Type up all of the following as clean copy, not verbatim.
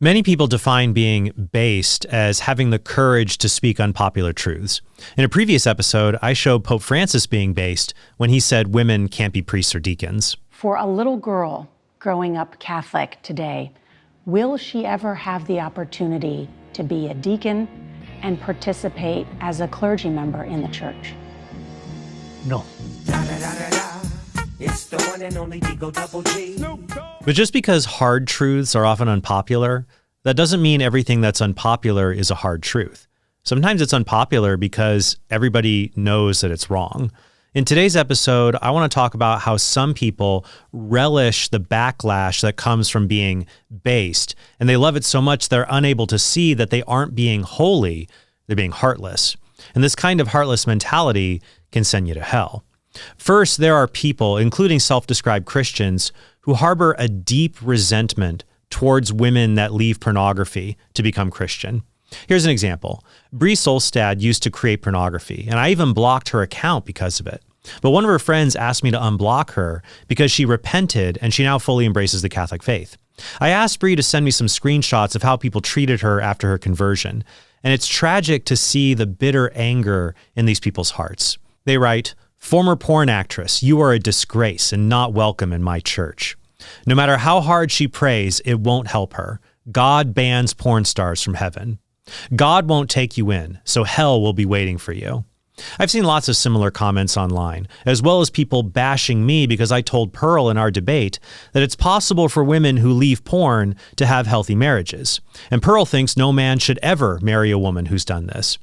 Many people define being based as having the courage to speak unpopular truths. In a previous episode, I showed Pope Francis being based when he said women can't be priests or deacons. For a little girl growing up Catholic today, will she ever have the opportunity to be a deacon and participate as a clergy member in the church? No. It's the one and only Digo Double G. But just because hard truths are often unpopular, that doesn't mean everything that's unpopular is a hard truth. Sometimes it's unpopular because everybody knows that it's wrong. In today's episode, I want to talk about how some people relish the backlash that comes from being based, and they love it so much they're unable to see that they aren't being holy, they're being heartless. And this kind of heartless mentality can send you to hell. First, there are people, including self-described Christians, who harbor a deep resentment towards women that leave pornography to become Christian. Here's an example. Bree Solstad used to create pornography, and I even blocked her account because of it. But one of her friends asked me to unblock her because she repented and she now fully embraces the Catholic faith. I asked Bree to send me some screenshots of how people treated her after her conversion, and it's tragic to see the bitter anger in these people's hearts. They write, "Former porn actress, you are a disgrace and not welcome in my church. No matter how hard she prays, it won't help her. God bans porn stars from heaven. God won't take you in, so hell will be waiting for you." I've seen lots of similar comments online, as well as people bashing me because I told Pearl in our debate that it's possible for women who leave porn to have healthy marriages. And Pearl thinks no man should ever marry a woman who's done this.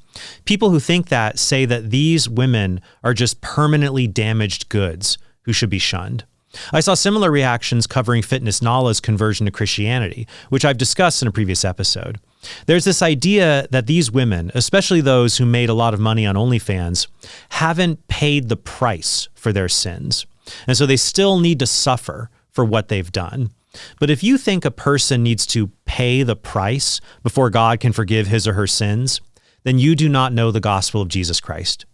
People who think that say that these women are just permanently damaged goods who should be shunned. I saw similar reactions covering Fitness Nala's conversion to Christianity, which I've discussed in a previous episode. There's this idea that these women, especially those who made a lot of money on OnlyFans, haven't paid the price for their sins. And so they still need to suffer for what they've done. But if you think a person needs to pay the price before God can forgive his or her sins, then you do not know the gospel of Jesus Christ.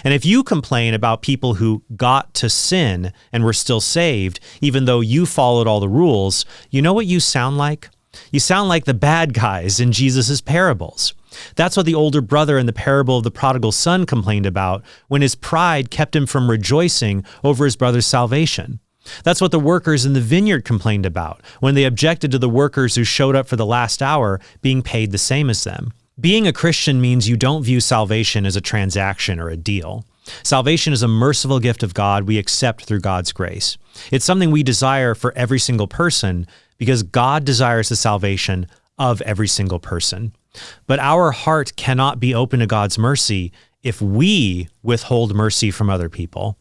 And if you complain about people who got to sin and were still saved, even though you followed all the rules, you know what you sound like? You sound like the bad guys in Jesus's parables. That's what the older brother in the parable of the prodigal son complained about when his pride kept him from rejoicing over his brother's salvation. That's what the workers in the vineyard complained about when they objected to the workers who showed up for the last hour being paid the same as them. Being a Christian means you don't view salvation as a transaction or a deal. Salvation is a merciful gift of God we accept through God's grace. It's something we desire for every single person because God desires the salvation of every single person. But our heart cannot be open to God's mercy if we withhold mercy from other people.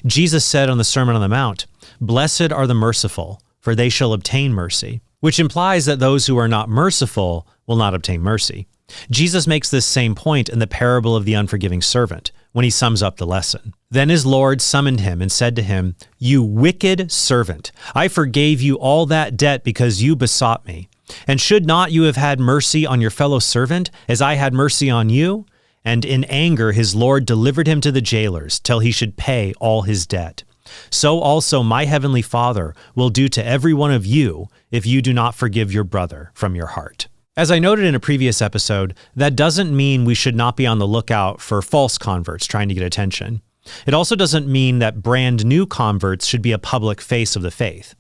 Jesus said on the Sermon on the Mount, "Blessed are the merciful, for they shall obtain mercy," which implies that those who are not merciful will not obtain mercy. Jesus makes this same point in the parable of the unforgiving servant when he sums up the lesson. Then his Lord summoned him and said to him, "You wicked servant, I forgave you all that debt because you besought me. And should not you have had mercy on your fellow servant as I had mercy on you?" And in anger his Lord delivered him to the jailers till he should pay all his debt. So also my heavenly Father will do to every one of you if you do not forgive your brother from your heart. As I noted in a previous episode, that doesn't mean we should not be on the lookout for false converts trying to get attention. It also doesn't mean that brand new converts should be a public face of the faith.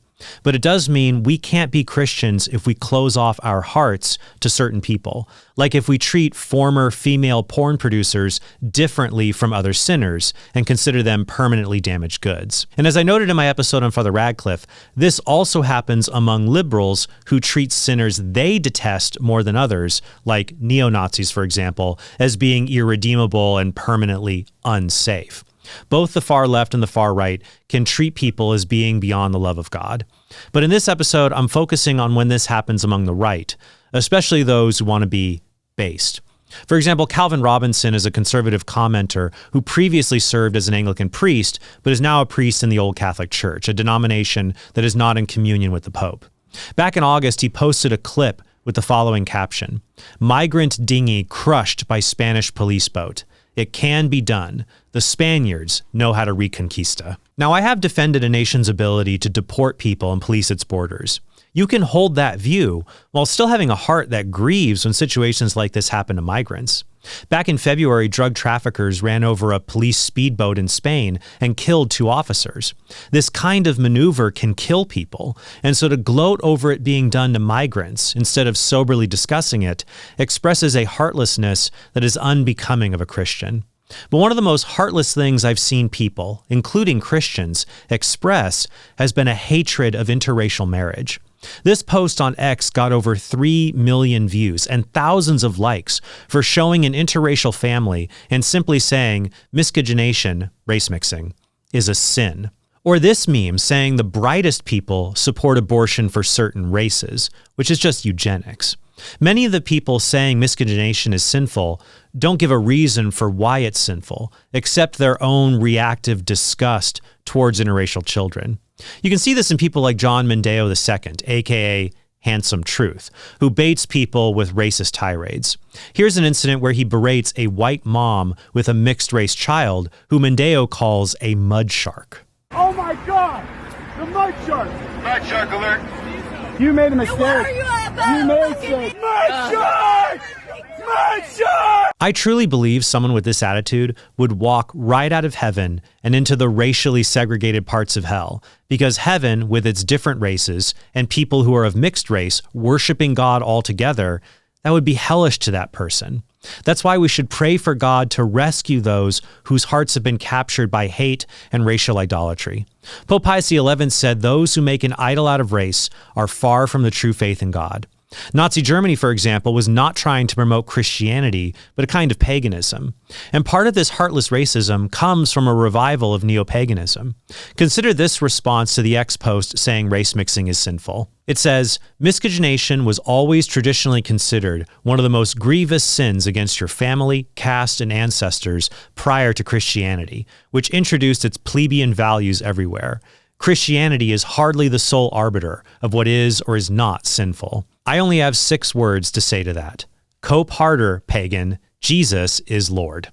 But it does mean we can't be Christians if we close off our hearts to certain people, like if we treat former female porn producers differently from other sinners and consider them permanently damaged goods. And as I noted in my episode on Father Radcliffe, this also happens among liberals who treat sinners they detest more than others, like neo-Nazis, for example, as being irredeemable and permanently unsafe. Both the far left and the far right can treat people as being beyond the love of God. But in this episode, I'm focusing on when this happens among the right, especially those who want to be based. For example, Calvin Robinson is a conservative commenter who previously served as an Anglican priest, but is now a priest in the Old Catholic Church, a denomination that is not in communion with the Pope. Back in August, he posted a clip with the following caption: "Migrant dinghy crushed by Spanish police boat. It can be done. The Spaniards know how to reconquista." Now, I have defended a nation's ability to deport people and police its borders. You can hold that view while still having a heart that grieves when situations like this happen to migrants. Back in February, drug traffickers ran over a police speedboat in Spain and killed 2 officers. This kind of maneuver can kill people, and so to gloat over it being done to migrants instead of soberly discussing it expresses a heartlessness that is unbecoming of a Christian. But one of the most heartless things I've seen people, including Christians, express has been a hatred of interracial marriage. This post on X got over 3 million views and thousands of likes for showing an interracial family and simply saying miscegenation, race mixing, is a sin. Or this meme saying the brightest people support abortion for certain races, which is just eugenics. Many of the people saying miscegenation is sinful don't give a reason for why it's sinful, except their own reactive disgust towards interracial children. You can see this in people like John Mondeo II, aka Handsome Truth, who baits people with racist tirades. Here's an incident where he berates a white mom with a mixed-race child who Mondeo calls a mud shark. Oh my God! The mud shark! Mud shark alert! You made a mistake. Where are you at? You made a mistake. Mud shark! Mud shark! I truly believe someone with this attitude would walk right out of heaven and into the racially segregated parts of hell, because heaven, with its different races and people who are of mixed race worshiping God all together, that would be hellish to that person. That's why we should pray for God to rescue those whose hearts have been captured by hate and racial idolatry. Pope Pius XI said those who make an idol out of race are far from the true faith in God. Nazi Germany, for example, was not trying to promote Christianity, but a kind of paganism. And part of this heartless racism comes from a revival of neo-paganism. Consider this response to the X post saying race mixing is sinful. It says, miscegenation was always traditionally considered one of the most grievous sins against your family, caste, and ancestors prior to Christianity, which introduced its plebeian values everywhere. Christianity is hardly the sole arbiter of what is or is not sinful. I only have 6 words to say to that. Cope harder, pagan. Jesus is Lord.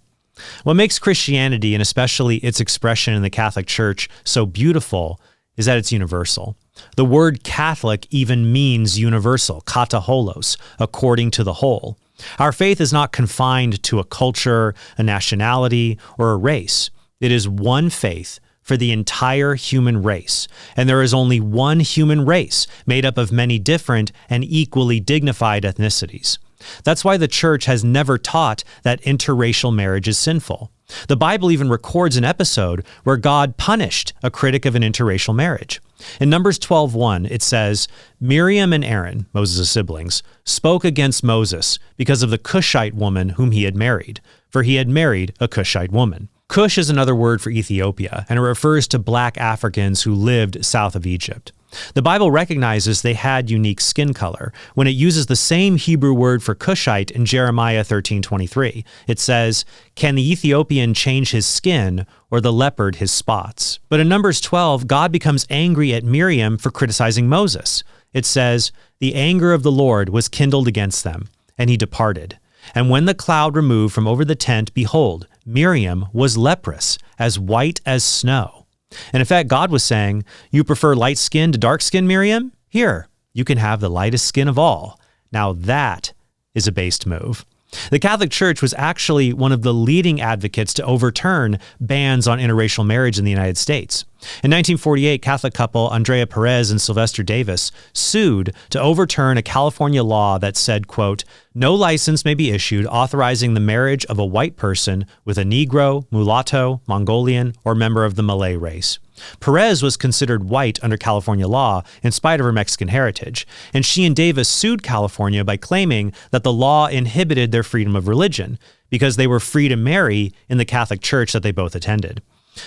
What makes Christianity, and especially its expression in the Catholic Church, so beautiful is that it's universal. The word Catholic even means universal, kata holos, according to the whole. Our faith is not confined to a culture, a nationality, or a race. It is one faith for the entire human race. And there is only one human race made up of many different and equally dignified ethnicities. That's why the church has never taught that interracial marriage is sinful. The Bible even records an episode where God punished a critic of an interracial marriage. In Numbers 12:1, it says, Miriam and Aaron, Moses' siblings, spoke against Moses because of the Cushite woman whom he had married, for he had married a Cushite woman. Cush is another word for Ethiopia, and it refers to black Africans who lived south of Egypt. The Bible recognizes they had unique skin color when it uses the same Hebrew word for Cushite in Jeremiah 13:23. It says, "Can the Ethiopian change his skin or the leopard his spots?" But in Numbers 12, God becomes angry at Miriam for criticizing Moses. It says, "The anger of the Lord was kindled against them, and he departed. And when the cloud removed from over the tent, behold, Miriam was leprous, as white as snow." And in fact, God was saying, you prefer light skin to dark skin, Miriam? Here, you can have the lightest skin of all. Now that is a based move. The Catholic Church was actually one of the leading advocates to overturn bans on interracial marriage in the United States. In 1948, Catholic couple Andrea Perez and Sylvester Davis sued to overturn a California law that said, quote, "No license may be issued authorizing the marriage of a white person with a Negro, mulatto, Mongolian, or member of the Malay race." Perez was considered white under California law in spite of her Mexican heritage, and she and Davis sued California by claiming that the law inhibited their freedom of religion because they were free to marry in the Catholic Church that they both attended.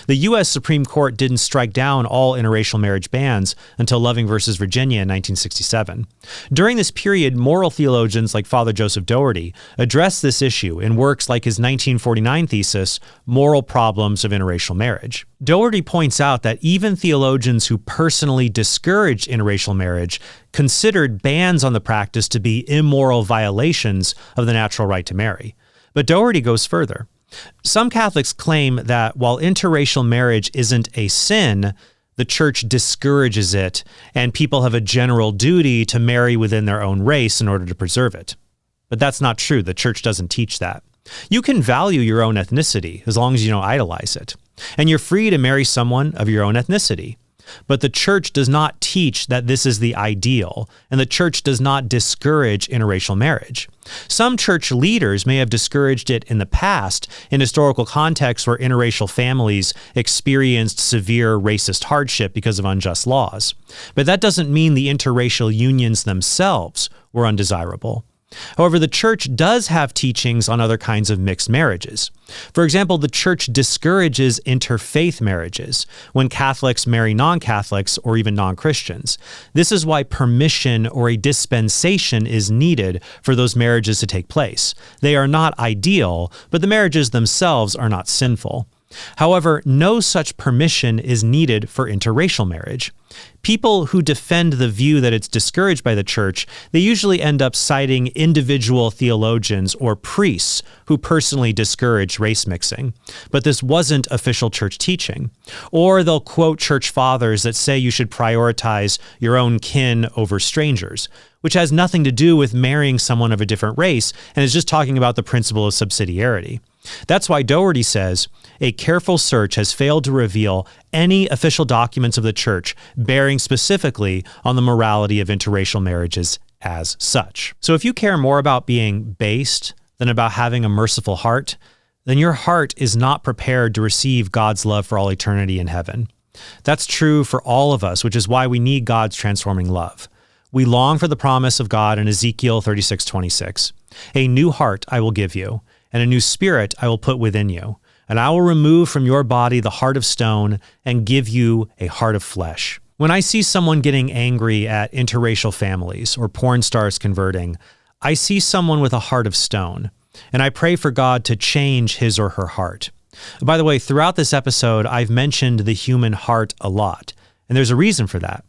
The U.S. Supreme Court didn't strike down all interracial marriage bans until Loving versus Virginia in 1967. During this period, moral theologians like Father Joseph Doherty addressed this issue in works like his 1949 thesis, Moral Problems of Interracial Marriage. Doherty points out that even theologians who personally discouraged interracial marriage considered bans on the practice to be immoral violations of the natural right to marry. But Doherty goes further. Some Catholics claim that while interracial marriage isn't a sin, the church discourages it, and people have a general duty to marry within their own race in order to preserve it. But that's not true. The church doesn't teach that. You can value your own ethnicity as long as you don't idolize it. And you're free to marry someone of your own ethnicity. But the church does not teach that this is the ideal, and the church does not discourage interracial marriage. Some church leaders may have discouraged it in the past in historical contexts where interracial families experienced severe racist hardship because of unjust laws. But that doesn't mean the interracial unions themselves were undesirable. However, the church does have teachings on other kinds of mixed marriages. For example, the church discourages interfaith marriages when Catholics marry non-Catholics or even non-Christians. This is why permission or a dispensation is needed for those marriages to take place. They are not ideal, but the marriages themselves are not sinful. However, no such permission is needed for interracial marriage. People who defend the view that it's discouraged by the church, they usually end up citing individual theologians or priests who personally discourage race mixing. But this wasn't official church teaching. Or they'll quote church fathers that say you should prioritize your own kin over strangers, which has nothing to do with marrying someone of a different race and is just talking about the principle of subsidiarity. That's why Doherty says, a careful search has failed to reveal any official documents of the church bearing specifically on the morality of interracial marriages as such. So if you care more about being based than about having a merciful heart, then your heart is not prepared to receive God's love for all eternity in heaven. That's true for all of us, which is why we need God's transforming love. We long for the promise of God in Ezekiel 36:26. A new heart I will give you, and a new spirit I will put within you. And I will remove from your body the heart of stone and give you a heart of flesh. When I see someone getting angry at interracial families or porn stars converting, I see someone with a heart of stone, and I pray for God to change his or her heart. By the way, throughout this episode, I've mentioned the human heart a lot, and there's a reason for that.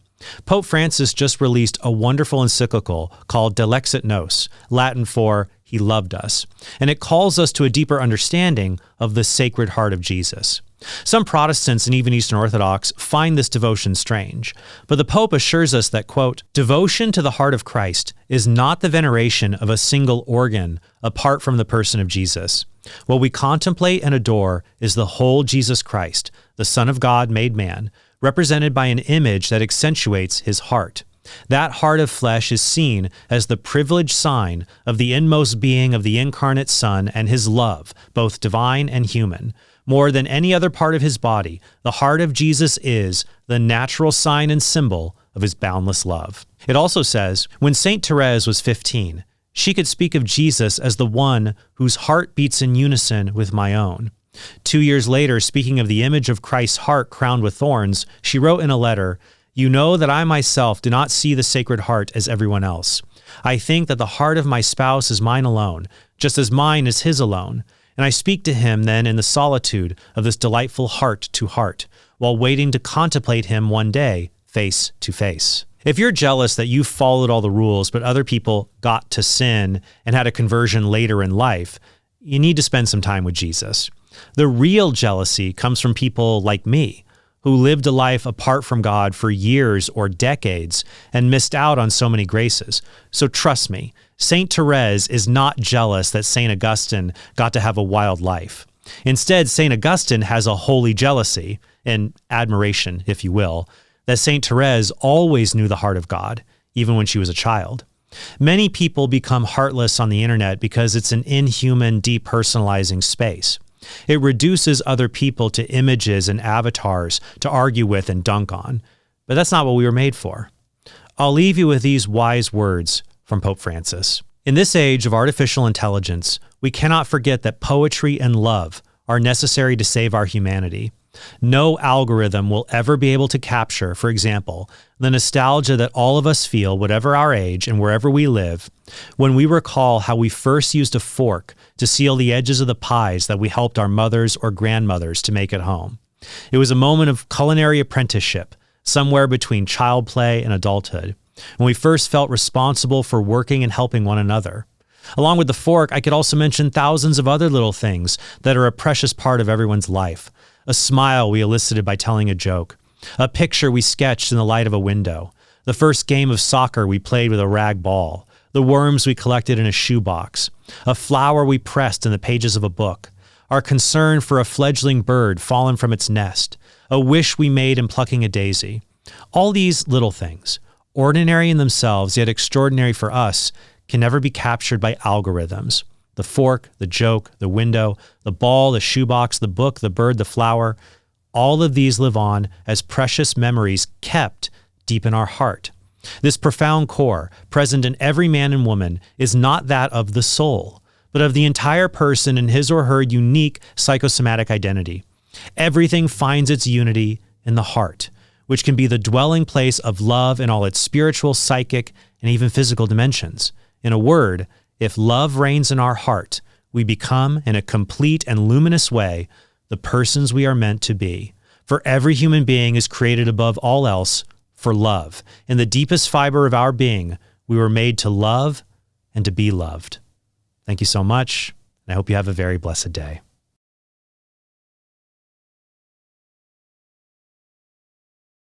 Pope Francis just released a wonderful encyclical called Delexit Nos, Latin for He loved us, and it calls us to a deeper understanding of the Sacred Heart of Jesus. Some Protestants and even Eastern Orthodox find this devotion strange, but the Pope assures us that, quote, devotion to the heart of Christ is not the veneration of a single organ apart from the person of Jesus. What we contemplate and adore is the whole Jesus Christ, the Son of God made man, represented by an image that accentuates his heart. That heart of flesh is seen as the privileged sign of the inmost being of the incarnate Son and his love, both divine and human. More than any other part of his body, the heart of Jesus is the natural sign and symbol of his boundless love. It also says, when Saint Therese was 15, she could speak of Jesus as the one whose heart beats in unison with my own. 2 years later, speaking of the image of Christ's heart crowned with thorns, she wrote in a letter, you know that I myself do not see the Sacred Heart as everyone else. I think that the heart of my spouse is mine alone, just as mine is his alone. And I speak to him then in the solitude of this delightful heart to heart, while waiting to contemplate him one day, face to face. If you're jealous that you followed all the rules, but other people got to sin and had a conversion later in life, you need to spend some time with Jesus. The real jealousy comes from people like me, who lived a life apart from God for years or decades and missed out on so many graces. So trust me, Saint Therese is not jealous that Saint Augustine got to have a wild life. Instead, Saint Augustine has a holy jealousy, and admiration, if you will, that Saint Therese always knew the heart of God, even when she was a child. Many people become heartless on the internet because it's an inhuman, depersonalizing space. It reduces other people to images and avatars to argue with and dunk on. But that's not what we were made for. I'll leave you with these wise words from Pope Francis. In this age of artificial intelligence, we cannot forget that poetry and love are necessary to save our humanity. No algorithm will ever be able to capture, for example, the nostalgia that all of us feel, whatever our age and wherever we live, when we recall how we first used a fork to seal the edges of the pies that we helped our mothers or grandmothers to make at home. It was a moment of culinary apprenticeship, somewhere between child play and adulthood, when we first felt responsible for working and helping one another. Along with the fork, I could also mention thousands of other little things that are a precious part of everyone's life. A smile we elicited by telling a joke, a picture we sketched in the light of a window, the first game of soccer we played with a rag ball, the worms we collected in a shoebox, a flower we pressed in the pages of a book, our concern for a fledgling bird fallen from its nest, a wish we made in plucking a daisy. All these little things, ordinary in themselves yet extraordinary for us, can never be captured by algorithms. The fork, the joke, the window, the ball, the shoebox, the book, the bird, the flower, all of these live on as precious memories kept deep in our heart. This profound core, present in every man and woman, is not that of the soul, but of the entire person in his or her unique psychosomatic identity. Everything finds its unity in the heart, which can be the dwelling place of love in all its spiritual, psychic, and even physical dimensions. In a word, if love reigns in our heart, we become, in a complete and luminous way, the persons we are meant to be. For every human being is created above all else for love. In the deepest fiber of our being, we were made to love and to be loved. Thank you so much, and I hope you have a very blessed day.